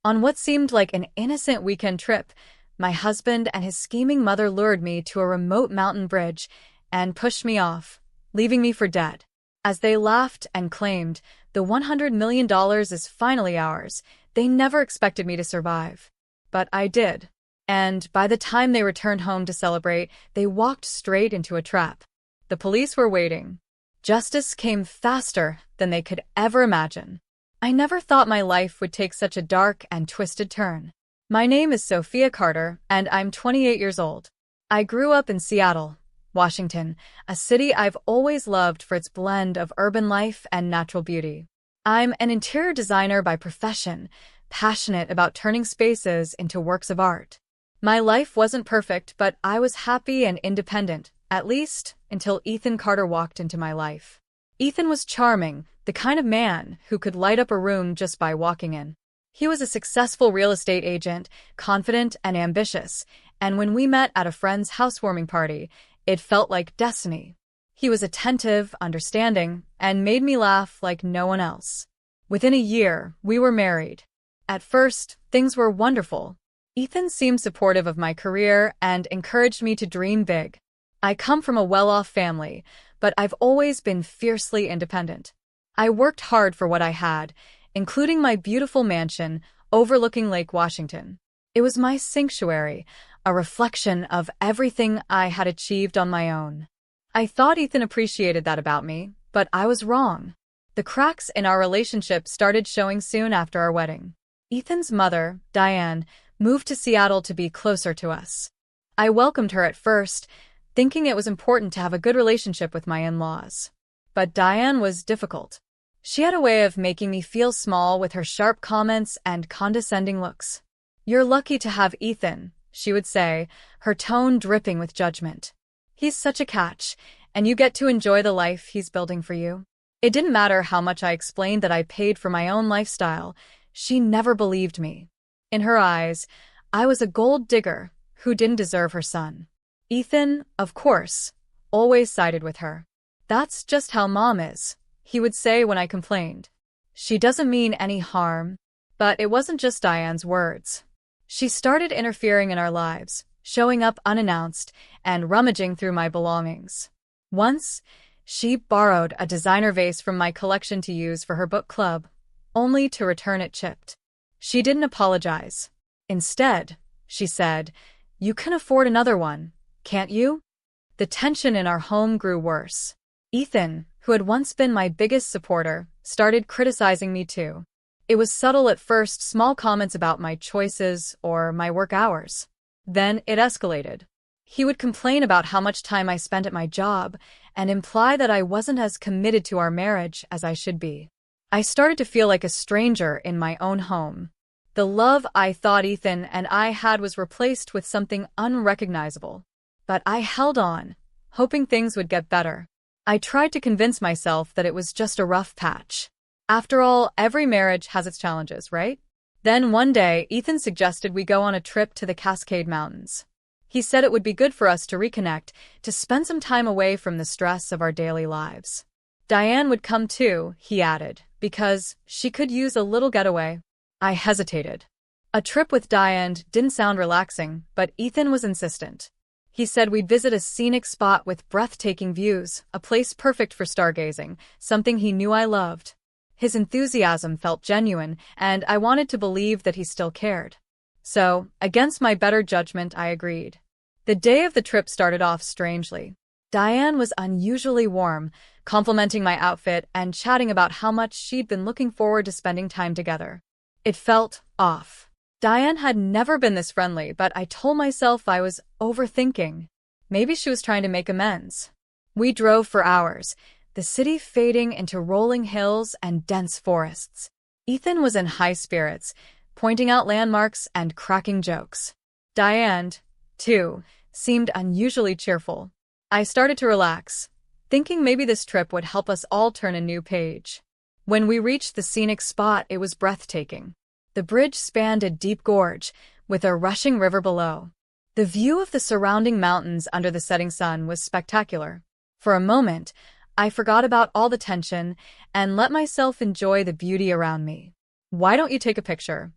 On what seemed like an innocent weekend trip, my husband and his scheming mother lured me to a remote mountain bridge and pushed me off, leaving me for dead. As they laughed and claimed, the $100 million is finally ours, they never expected me to survive. But I did. And by the time they returned home to celebrate, they walked straight into a trap. The police were waiting. Justice came faster than they could ever imagine. I never thought my life would take such a dark and twisted turn. My name is Sophia Carter, and I'm 28 years old. I grew up in Seattle, Washington, a city I've always loved for its blend of urban life and natural beauty. I'm an interior designer by profession, passionate about turning spaces into works of art. My life wasn't perfect, but I was happy and independent, at least until Ethan Carter walked into my life. Ethan was charming, the kind of man who could light up a room just by walking in. He was a successful real estate agent, confident and ambitious, and when we met at a friend's housewarming party, it felt like destiny. He was attentive, understanding, and made me laugh like no one else. Within a year, we were married. At first, things were wonderful. Ethan seemed supportive of my career and encouraged me to dream big. I come from a well-off family, but I've always been fiercely independent. I worked hard for what I had, including my beautiful mansion overlooking Lake Washington. It was my sanctuary, a reflection of everything I had achieved on my own. I thought Ethan appreciated that about me, but I was wrong. The cracks in our relationship started showing soon after our wedding. Ethan's mother, Diane, moved to Seattle to be closer to us. I welcomed her at first, thinking it was important to have a good relationship with my in-laws. But Diane was difficult. She had a way of making me feel small with her sharp comments and condescending looks. "You're lucky to have Ethan," she would say, her tone dripping with judgment. "He's such a catch, and you get to enjoy the life he's building for you." It didn't matter how much I explained that I paid for my own lifestyle. She never believed me. In her eyes, I was a gold digger who didn't deserve her son. Ethan, of course, always sided with her. "That's just how Mom is," he would say when I complained. "She doesn't mean any harm." But it wasn't just Diane's words. She started interfering in our lives, showing up unannounced and rummaging through my belongings. Once, she borrowed a designer vase from my collection to use for her book club, only to return it chipped. She didn't apologize. Instead, she said, "You can afford another one, can't you?" The tension in our home grew worse. Ethan, who had once been my biggest supporter, started criticizing me too. It was subtle at first, small comments about my choices or my work hours. Then it escalated. He would complain about how much time I spent at my job and imply that I wasn't as committed to our marriage as I should be. I started to feel like a stranger in my own home. The love I thought Ethan and I had was replaced with something unrecognizable. But I held on, hoping things would get better. I tried to convince myself that it was just a rough patch. After all, every marriage has its challenges, right? Then one day, Ethan suggested we go on a trip to the Cascade Mountains. He said it would be good for us to reconnect, to spend some time away from the stress of our daily lives. Diane would come too, he added, because she could use a little getaway. I hesitated. A trip with Diane didn't sound relaxing, but Ethan was insistent. He said we'd visit a scenic spot with breathtaking views, a place perfect for stargazing, something he knew I loved. His enthusiasm felt genuine, and I wanted to believe that he still cared. So, against my better judgment, I agreed. The day of the trip started off strangely. Diane was unusually warm, complimenting my outfit and chatting about how much she'd been looking forward to spending time together. It felt off. Diane had never been this friendly, but I told myself I was overthinking. Maybe she was trying to make amends. We drove for hours, the city fading into rolling hills and dense forests. Ethan was in high spirits, pointing out landmarks and cracking jokes. Diane, too, seemed unusually cheerful. I started to relax, thinking maybe this trip would help us all turn a new page. When we reached the scenic spot, it was breathtaking. The bridge spanned a deep gorge, with a rushing river below. The view of the surrounding mountains under the setting sun was spectacular. For a moment, I forgot about all the tension and let myself enjoy the beauty around me. "Why don't you take a picture?"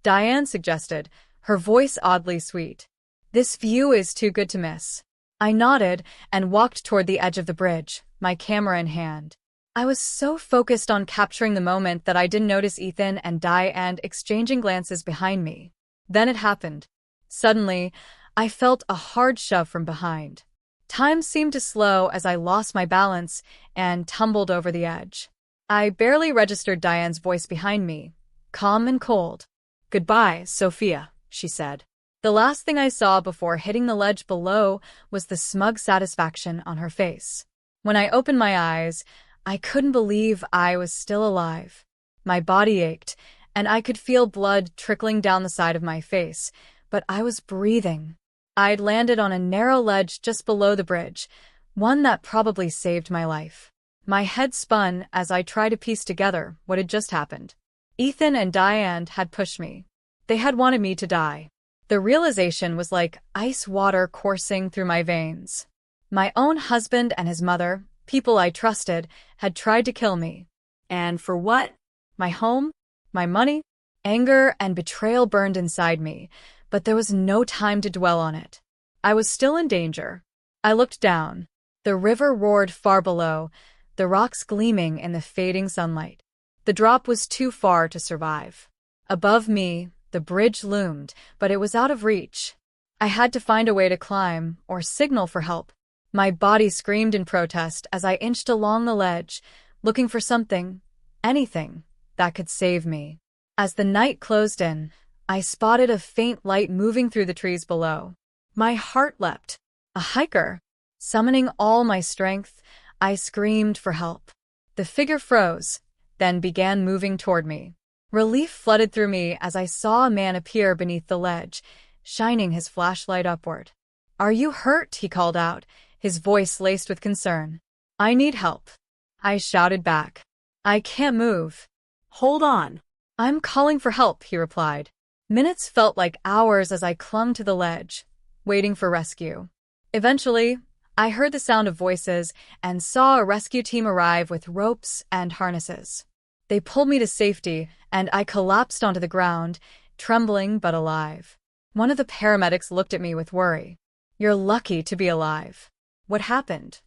Diane suggested, her voice oddly sweet. This view is too good to miss. I nodded and walked toward the edge of the bridge, my camera in hand. I was so focused on capturing the moment that I didn't notice Ethan and Diane exchanging glances behind me. Then it happened. Suddenly, I felt a hard shove from behind. Time seemed to slow as I lost my balance and tumbled over the edge. I barely registered Diane's voice behind me, calm and cold. "Goodbye, Sophia," she said. The last thing I saw before hitting the ledge below was the smug satisfaction on her face. When I opened my eyes, I couldn't believe I was still alive. My body ached, and I could feel blood trickling down the side of my face, but I was breathing. I'd landed on a narrow ledge just below the bridge, one that probably saved my life. My head spun as I tried to piece together what had just happened. Ethan and Diane had pushed me. They had wanted me to die. The realization was like ice water coursing through my veins. My own husband and his mother, people I trusted, had tried to kill me. And for what? My home? My money? Anger and betrayal burned inside me, but there was no time to dwell on it. I was still in danger. I looked down. The river roared far below, the rocks gleaming in the fading sunlight. The drop was too far to survive. Above me, the bridge loomed, but it was out of reach. I had to find a way to climb or signal for help. My body screamed in protest as I inched along the ledge, looking for something, anything, that could save me. As the night closed in, I spotted a faint light moving through the trees below. My heart leapt. A hiker. Summoning all my strength, I screamed for help. The figure froze, then began moving toward me. Relief flooded through me as I saw a man appear beneath the ledge, shining his flashlight upward. "Are you hurt?" he called out, his voice laced with concern. "I need help," I shouted back. "I can't move." "Hold on. I'm calling for help," he replied. Minutes felt like hours as I clung to the ledge, waiting for rescue. Eventually, I heard the sound of voices and saw a rescue team arrive with ropes and harnesses. They pulled me to safety, and I collapsed onto the ground, trembling but alive. One of the paramedics looked at me with worry. "You're lucky to be alive." "What happened?"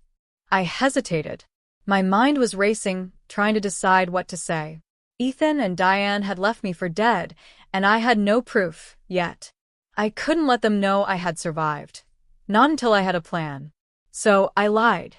I hesitated. My mind was racing, trying to decide what to say. Ethan and Diane had left me for dead, and I had no proof, yet. I couldn't let them know I had survived. Not until I had a plan. So I lied.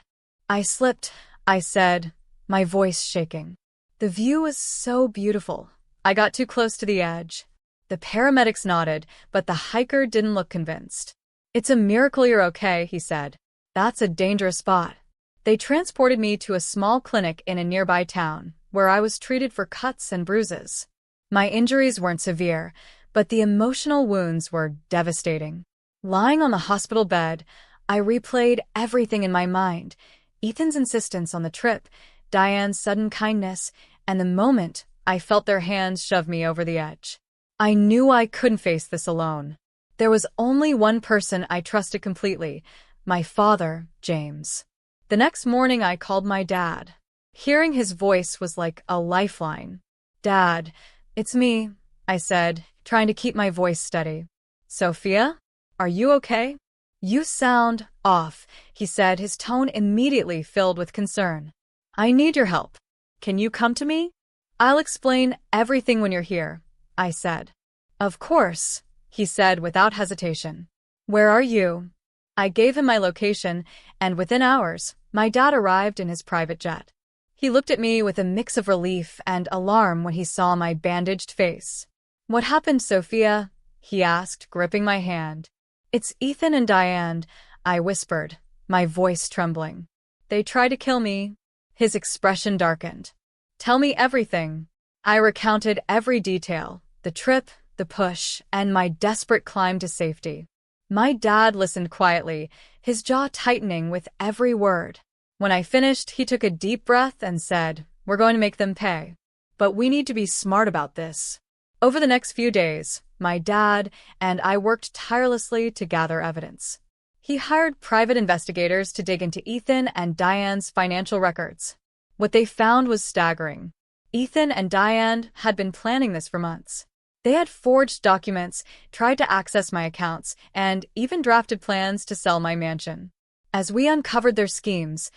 "I slipped," I said, my voice shaking. The view was so beautiful. I got too close to the edge. The paramedics nodded, but the hiker didn't look convinced. "It's a miracle you're okay," he said. "That's a dangerous spot." They transported me to a small clinic in a nearby town, where I was treated for cuts and bruises. My injuries weren't severe, but the emotional wounds were devastating. Lying on the hospital bed, I replayed everything in my mind: Ethan's insistence on the trip, Diane's sudden kindness, and the moment I felt their hands shove me over the edge. I knew I couldn't face this alone. There was only one person I trusted completely: my father, James. The next morning I called my dad. Hearing his voice was like a lifeline. "Dad, it's me," I said, trying to keep my voice steady. "Sophia? Are you okay?" "You sound off," he said, his tone immediately filled with concern. "I need your help. Can you come to me?" "I'll explain everything when you're here," I said. "Of course," he said without hesitation. "Where are you?" I gave him my location, and within hours, my dad arrived in his private jet. He looked at me with a mix of relief and alarm when he saw my bandaged face. "What happened, Sophia?" he asked, gripping my hand. "It's Ethan and Diane," I whispered, my voice trembling. "They tried to kill me." His expression darkened. "Tell me everything." I recounted every detail: the trip, the push, and my desperate climb to safety. My dad listened quietly, his jaw tightening with every word. When I finished, he took a deep breath and said, "We're going to make them pay. But we need to be smart about this." Over the next few days, my dad and I worked tirelessly to gather evidence. He hired private investigators to dig into Ethan and Diane's financial records. What they found was staggering. Ethan and Diane had been planning this for months. They had forged documents, tried to access my accounts, and even drafted plans to sell my mansion. As we uncovered their schemes,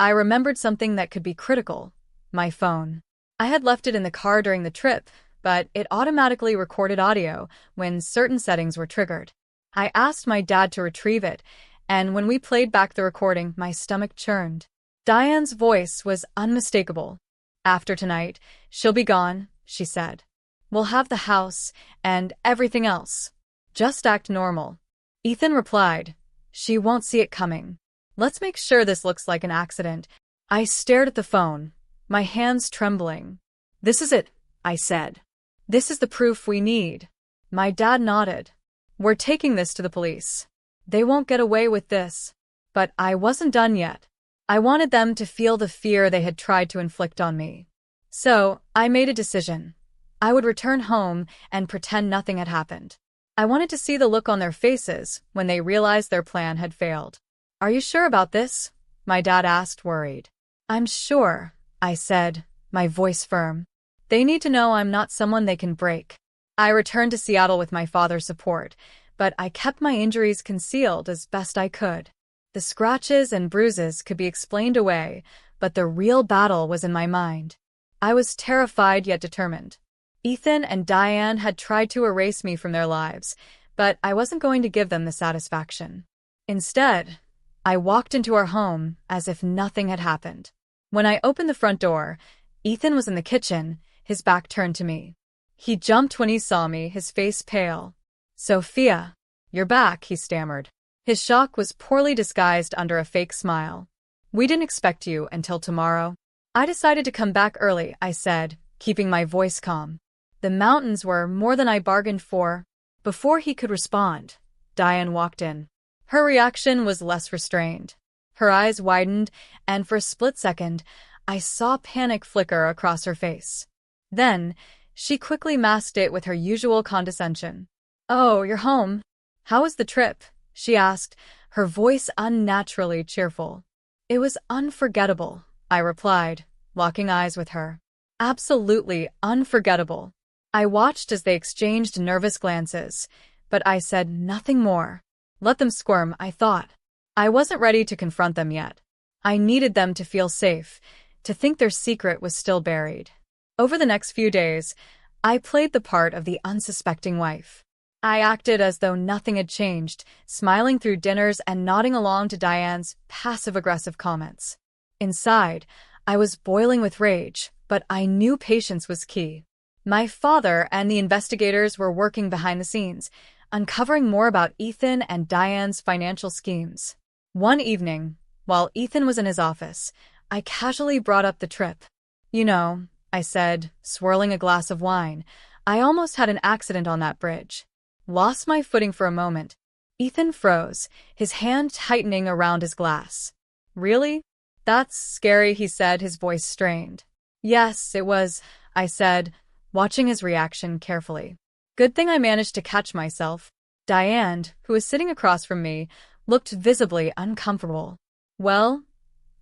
I remembered something that could be critical: my phone. I had left it in the car during the trip, but it automatically recorded audio when certain settings were triggered. I asked my dad to retrieve it, and when we played back the recording, my stomach churned. Diane's voice was unmistakable. "After tonight, she'll be gone," she said. "We'll have the house and everything else. Just act normal." Ethan replied, "She won't see it coming. Let's make sure this looks like an accident." I stared at the phone, my hands trembling. "This is it," I said. "This is the proof we need." My dad nodded. "We're taking this to the police. They won't get away with this." But I wasn't done yet. I wanted them to feel the fear they had tried to inflict on me. So I made a decision. I would return home and pretend nothing had happened. I wanted to see the look on their faces when they realized their plan had failed. "Are you sure about this?" my dad asked, worried. "I'm sure," I said, my voice firm. "They need to know I'm not someone they can break." I returned to Seattle with my father's support, but I kept my injuries concealed as best I could. The scratches and bruises could be explained away, but the real battle was in my mind. I was terrified yet determined. Ethan and Diane had tried to erase me from their lives, but I wasn't going to give them the satisfaction. Instead, I walked into our home as if nothing had happened. When I opened the front door, Ethan was in the kitchen, his back turned to me. He jumped when he saw me, his face pale. "Sophia, you're back," he stammered. His shock was poorly disguised under a fake smile. "We didn't expect you until tomorrow." "I decided to come back early," I said, keeping my voice calm. "The mountains were more than I bargained for." Before he could respond, Diane walked in. Her reaction was less restrained. Her eyes widened, and for a split second, I saw panic flicker across her face. Then, she quickly masked it with her usual condescension. "Oh, you're home. How was the trip?" she asked, her voice unnaturally cheerful. "It was unforgettable," I replied, locking eyes with her. "Absolutely unforgettable." I watched as they exchanged nervous glances, but I said nothing more. Let them squirm, I thought. I wasn't ready to confront them yet. I needed them to feel safe, to think their secret was still buried. Over the next few days, I played the part of the unsuspecting wife. I acted as though nothing had changed, smiling through dinners and nodding along to Diane's passive-aggressive comments. Inside, I was boiling with rage, but I knew patience was key. My father and the investigators were working behind the scenes, uncovering more about Ethan and Diane's financial schemes. One evening, while Ethan was in his office, I casually brought up the trip. "You know," I said, swirling a glass of wine, "I almost had an accident on that bridge." Lost my footing for a moment. Ethan froze, his hand tightening around his glass. "Really? That's scary," he said, his voice strained. "Yes, it was," I said, watching his reaction carefully. "Good thing I managed to catch myself." Diane, who was sitting across from me, looked visibly uncomfortable. "Well,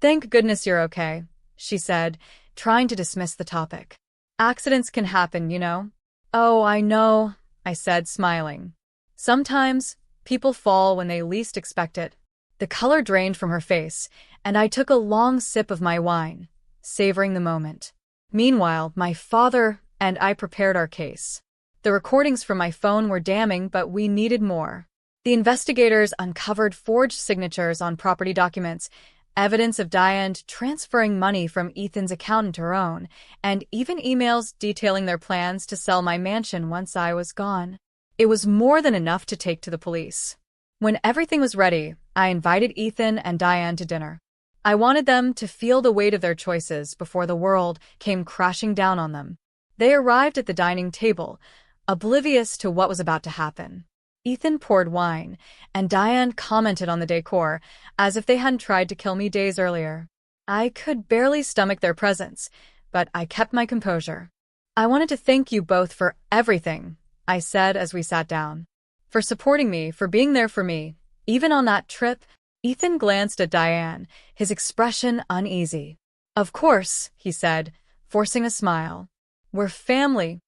thank goodness you're okay," she said, trying to dismiss the topic. "Accidents can happen, you know." "Oh, I know," I said, smiling. "Sometimes people fall when they least expect it." The color drained from her face, and I took a long sip of my wine, savoring the moment. Meanwhile, my father and I prepared our case. The recordings from my phone were damning, but we needed more. The investigators uncovered forged signatures on property documents, evidence of Diane transferring money from Ethan's account to her own, and even emails detailing their plans to sell my mansion once I was gone. It was more than enough to take to the police. When everything was ready, I invited Ethan and Diane to dinner. I wanted them to feel the weight of their choices before the world came crashing down on them. They arrived at the dining table, oblivious to what was about to happen. Ethan poured wine, and Diane commented on the decor, as if they hadn't tried to kill me days earlier. I could barely stomach their presence, but I kept my composure. "I wanted to thank you both for everything," I said as we sat down. "For supporting me, for being there for me, even on that trip." Ethan glanced at Diane, his expression uneasy. "Of course," he said, forcing a smile. "We're family."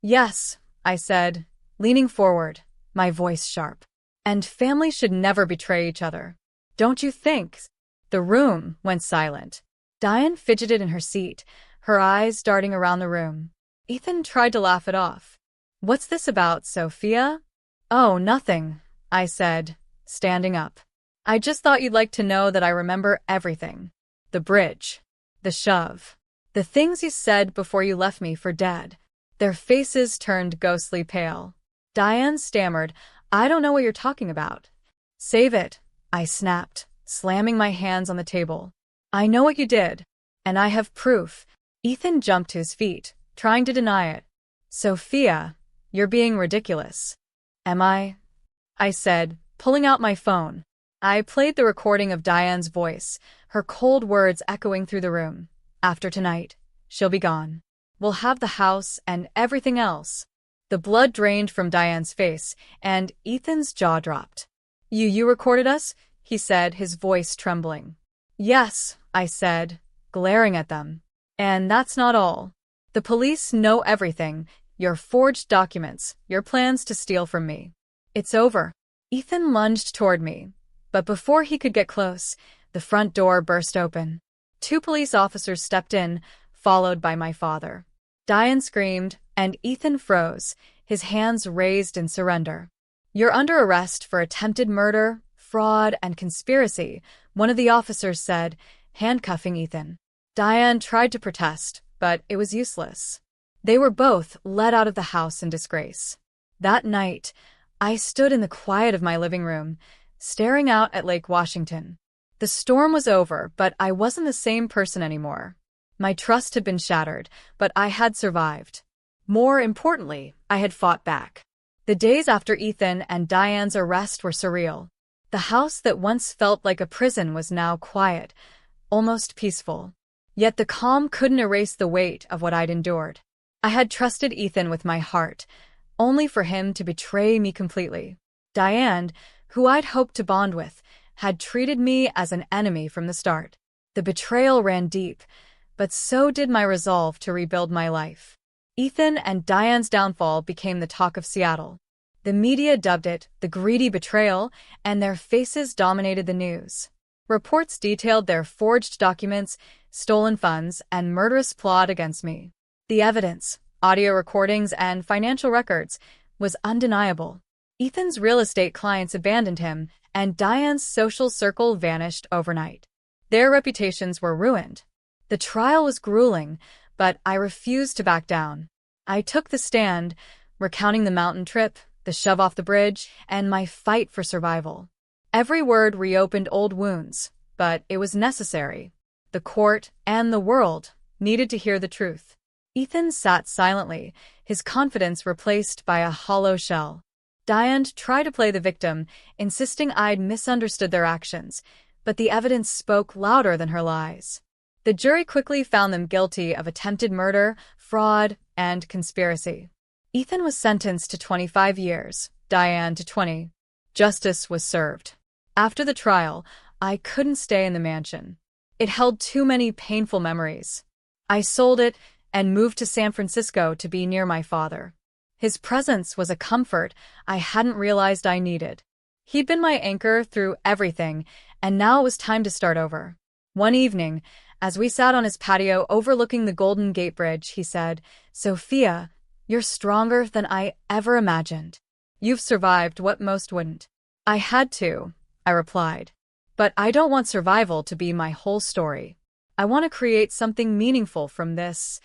"Yes," I said, leaning forward, my voice sharp. And family should never betray each other. Don't you think? The room went silent. Diane fidgeted in her seat, her eyes darting around the room. Ethan tried to laugh it off. What's this about, Sophia? Oh, nothing, I said, standing up. I just thought you'd like to know that I remember everything. The bridge. The shove. The things you said before you left me for dead. Their faces turned ghostly pale. Diane stammered, I don't know what you're talking about. Save it, I snapped, slamming my hands on the table. I know what you did, and I have proof. Ethan jumped to his feet, trying to deny it. Sophia, you're being ridiculous. Am I? I said, pulling out my phone. I played the recording of Diane's voice, her cold words echoing through the room. After tonight, she'll be gone. We'll have the house and everything else. The blood drained from Diane's face, and Ethan's jaw dropped. You recorded us? He said, his voice trembling. Yes, I said, glaring at them. And that's not all. The police know everything, your forged documents, your plans to steal from me. It's over. Ethan lunged toward me, but before he could get close, the front door burst open. 2 police officers stepped in, followed by my father. Diane screamed, and Ethan froze, his hands raised in surrender. You're under arrest for attempted murder, fraud, and conspiracy, one of the officers said, handcuffing Ethan. Diane tried to protest, but it was useless. They were both led out of the house in disgrace. That night, I stood in the quiet of my living room, staring out at Lake Washington. The storm was over, but I wasn't the same person anymore. My trust had been shattered, but I had survived. More importantly, I had fought back. The days after Ethan and Diane's arrest were surreal. The house that once felt like a prison was now quiet, almost peaceful. Yet the calm couldn't erase the weight of what I'd endured. I had trusted Ethan with my heart, only for him to betray me completely. Diane, who I'd hoped to bond with, had treated me as an enemy from the start. The betrayal ran deep, but so did my resolve to rebuild my life. Ethan and Diane's downfall became the talk of Seattle. The media dubbed it the greedy betrayal, and their faces dominated the news. Reports detailed their forged documents, stolen funds, and murderous plot against me. The evidence, audio recordings, and financial records was undeniable. Ethan's real estate clients abandoned him, and Diane's social circle vanished overnight. Their reputations were ruined. The trial was grueling, but I refused to back down. I took the stand, recounting the mountain trip, the shove off the bridge, and my fight for survival. Every word reopened old wounds, but it was necessary. The court and the world needed to hear the truth. Ethan sat silently, his confidence replaced by a hollow shell. Diane tried to play the victim, insisting I'd misunderstood their actions, but the evidence spoke louder than her lies. The jury quickly found them guilty of attempted murder, fraud, and conspiracy. Ethan was sentenced to 25 years, Diane to 20. Justice was served. After the trial, I couldn't stay in the mansion. It held too many painful memories. I sold it and moved to San Francisco to be near my father. His presence was a comfort I hadn't realized I needed. He'd been my anchor through everything, and now it was time to start over. One evening, as we sat on his patio overlooking the Golden Gate Bridge, he said, "Sophia, you're stronger than I ever imagined. You've survived what most wouldn't." "I had to," I replied. "But I don't want survival to be my whole story. I want to create something meaningful from this."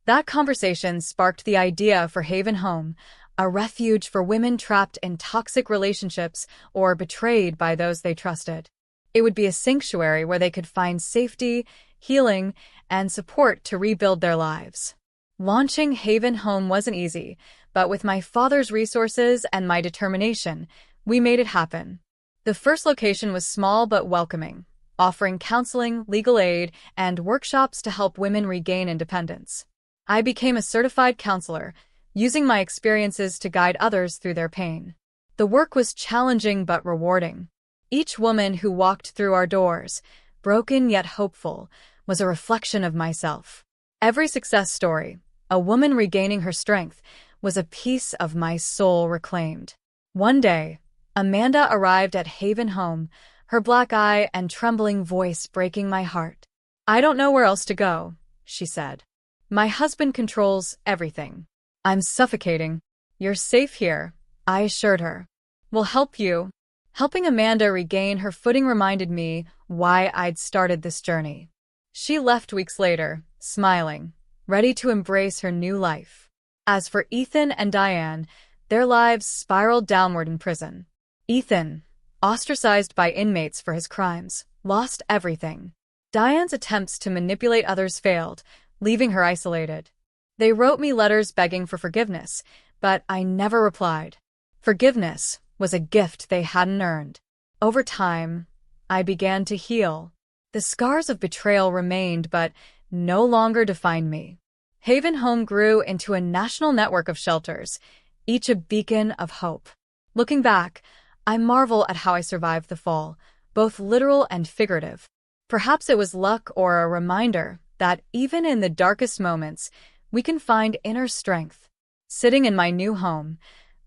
That conversation sparked the idea for Haven Home, a refuge for women trapped in toxic relationships or betrayed by those they trusted. It would be a sanctuary where they could find safety, healing, and support to rebuild their lives. Launching Haven Home wasn't easy, but with my father's resources and my determination, we made it happen. The first location was small but welcoming, offering counseling, legal aid, and workshops to help women regain independence. I became a certified counselor, using my experiences to guide others through their pain. The work was challenging but rewarding. Each woman who walked through our doors, broken yet hopeful, was a reflection of myself. Every success story, a woman regaining her strength, was a piece of my soul reclaimed. One day, Amanda arrived at Haven Home, her black eye and trembling voice breaking my heart. "I don't know where else to go," she said. "My husband controls everything. I'm suffocating." "You're safe here," I assured her. "We'll help you." Helping Amanda regain her footing reminded me why I'd started this journey. She left weeks later, smiling, ready to embrace her new life. As for Ethan and Diane, their lives spiraled downward in prison. Ethan, ostracized by inmates for his crimes, lost everything. Diane's attempts to manipulate others failed, leaving her isolated. They wrote me letters begging for forgiveness, but I never replied. Forgiveness was a gift they hadn't earned. Over time, I began to heal. The scars of betrayal remained, but no longer defined me. Haven Home grew into a national network of shelters, each a beacon of hope. Looking back, I marvel at how I survived the fall, both literal and figurative. Perhaps it was luck or a reminder that even in the darkest moments, we can find inner strength. Sitting in my new home,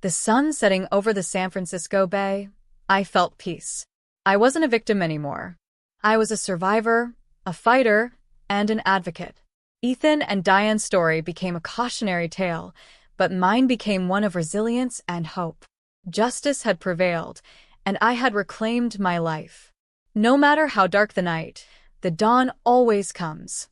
the sun setting over the San Francisco Bay, I felt peace. I wasn't a victim anymore. I was a survivor, a fighter, and an advocate. Ethan and Diane's story became a cautionary tale, but mine became one of resilience and hope. Justice had prevailed, and I had reclaimed my life. No matter how dark the night, the dawn always comes.